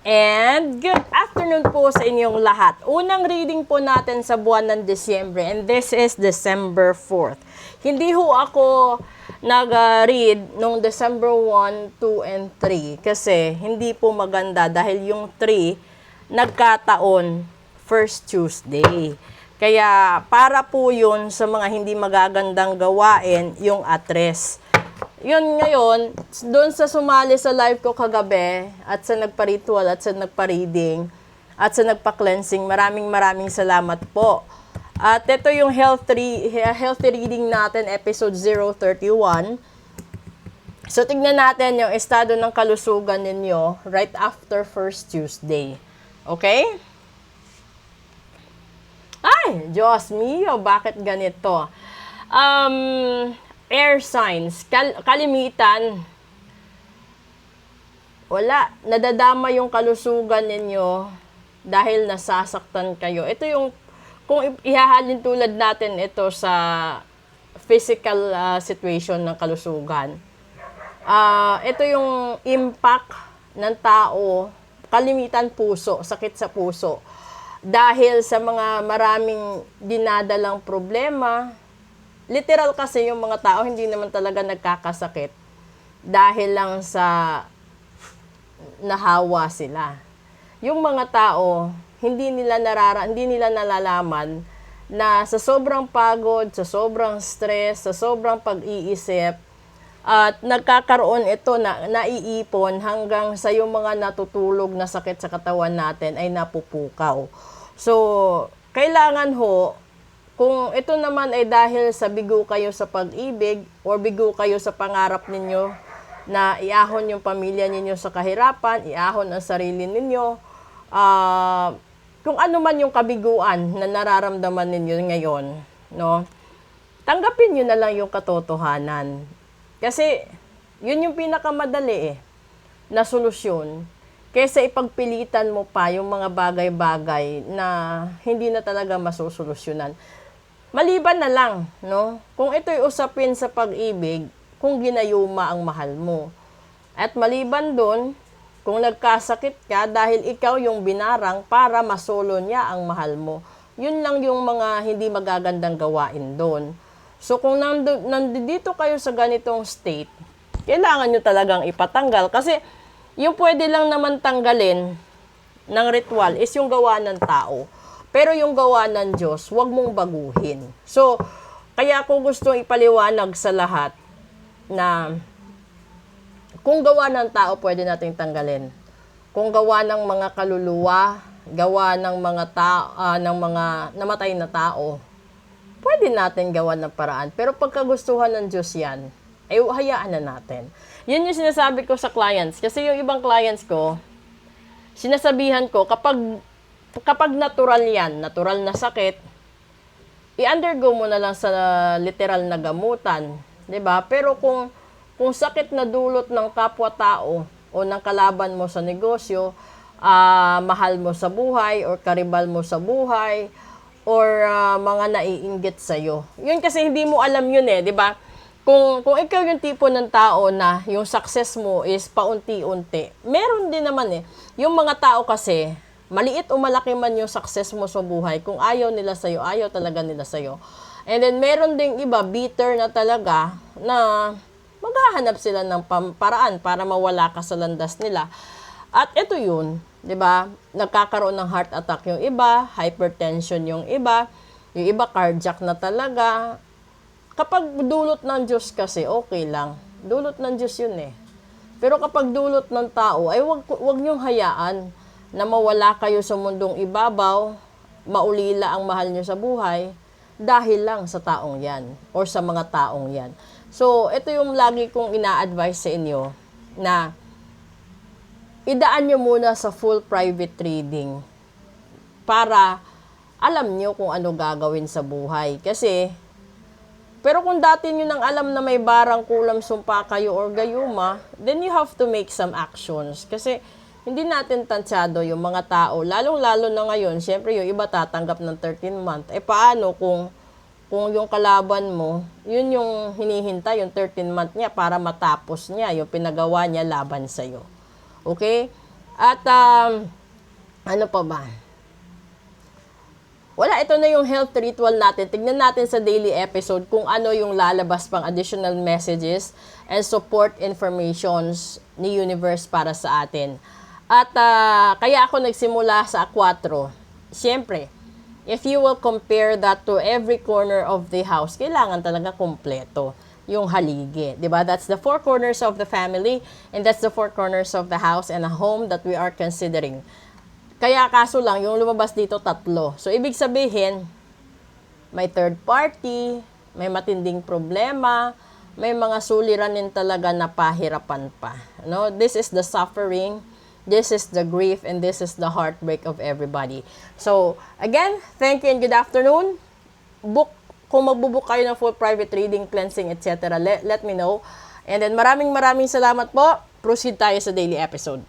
And good afternoon po sa inyong lahat. Unang reading po natin sa buwan ng Disyembre, and this is December 4th. Hindi ho ako nag-read nung December 1, 2, and 3 kasi hindi po maganda dahil yung 3 nagkataon first Tuesday. Kaya para po yun sa mga hindi magagandang gawain yung address. Yun ngayon, doon sa sumali sa live ko kagabi, at sa nagpa-ritual, at sa nagpa-reading, at sa nagpa-cleansing, maraming salamat po. At ito yung healthy reading natin, episode 031. So, tignan natin yung estado ng kalusugan ninyo right after first Tuesday. Okay? Ay, Diyos mio, bakit ganito? Air signs, kalimitan, wala, nadadama yung kalusugan ninyo dahil nasasaktan kayo. Ito yung, kung ihahalin tulad natin ito sa physical situation ng kalusugan. Ito yung impact ng tao, kalimitan puso, sakit sa puso. Dahil sa mga maraming dinadalang problema, literal kasi yung mga tao hindi naman talaga nagkakasakit dahil lang sa nahawa sila. Yung mga tao, hindi nila nalalaman na sa sobrang pagod, sa sobrang stress, sa sobrang pag-iisip, at nagkakaroon ito na naiipon hanggang sa yung mga natutulog na sakit sa katawan natin ay napupukaw. So, kailangan ho, kung ito naman ay dahil sa bigo kayo sa pag-ibig or bigo kayo sa pangarap ninyo na iahon yung pamilya ninyo sa kahirapan, iahon ang sarili ninyo, kung ano man yung kabiguan na nararamdaman ninyo ngayon, no? Tanggapin nyo na lang yung katotohanan. Kasi yun yung pinakamadali na solusyon kaysa ipagpilitan mo pa yung mga bagay-bagay na hindi na talaga masusolusyonan. Maliban na lang, no? Kung ito'y usapin sa pag-ibig, kung ginayuma ang mahal mo. At maliban doon, kung nagkasakit ka dahil ikaw yung binarang para masolo niya ang mahal mo. Yun lang yung mga hindi magagandang gawain doon. So kung nandito kayo sa ganitong state, kailangan nyo talagang ipatanggal. Kasi yung pwede lang naman tanggalin ng ritual is yung gawa ng tao. Pero yung gawa ng Diyos, huwag mong baguhin. So, kaya ako gustong ipaliwanag sa lahat na kung gawa ng tao, pwede nating tanggalin. Kung gawa ng mga kaluluwa, gawa ng mga ng mga namatay na tao, pwede natin gawa ng paraan. Pero pagkagustuhan ng Diyos yan, ay hayaan na natin. Yun yung sinasabi ko sa clients. Kasi yung ibang clients ko, sinasabihan ko, kapag natural yan, natural na sakit, i-undergo mo na lang sa literal na gamutan, 'di ba? Pero kung sakit na dulot ng kapwa-tao o ng kalaban mo sa negosyo, mahal mo sa buhay or karibal mo sa buhay or mga naiinggit sa iyo. Yun kasi hindi mo alam yun 'di ba? Kung ikaw yung tipo ng tao na yung success mo is paunti-unti, meron din naman yung mga tao kasi maliit o malaki man yung success mo sa buhay, kung ayaw nila sa'yo, ayaw talaga nila sa'yo. And then, meron ding iba, bitter na talaga, na maghahanap sila ng paraan para mawala ka sa landas nila. At ito yun, di ba? Nagkakaroon ng heart attack yung iba, hypertension yung iba cardiac na talaga. Kapag dulot ng Diyos kasi, okay lang. Dulot ng Diyos yun Pero kapag dulot ng tao, ay wag niyong hayaan na mawala kayo sa mundong ibabaw, maulila ang mahal nyo sa buhay, dahil lang sa taong yan, or sa mga taong yan. So, ito yung lagi kong ina-advise sa inyo, na idaan nyo muna sa full private reading, para alam nyo kung ano gagawin sa buhay. Kasi, pero kung dati nyo nang alam na may barang kulam sumpa kayo or gayuma, then you have to make some actions. Kasi, hindi natin tansyado yung mga tao, lalong-lalo na ngayon, syempre yung iba tatanggap ng 13 month. Paano kung yung kalaban mo, yun yung hinihintay, yung 13 month niya para matapos niya, yung pinagawa niya laban sa'yo. Okay? At, ano pa ba? Wala, ito na yung health ritual natin. Tignan natin sa daily episode kung ano yung lalabas pang additional messages and support informations ni universe para sa atin. At kaya ako nagsimula sa 4. Siyempre, if you will compare that to every corner of the house, kailangan talaga kompleto yung haligi. Diba? That's the 4 corners of the family and that's the 4 corners of the house and a home that we are considering. Kaya kaso lang, yung lumabas dito 3. So, ibig sabihin, may third party, may matinding problema, may mga suliranin talaga na pahirapan pa. No? This is the suffering, this is the grief, and this is the heartbreak of everybody. So, again, thank you and good afternoon. Kung magbubook kayo ng full private reading, cleansing, etc., let me know. And then, maraming salamat po. Proceed tayo sa daily episode.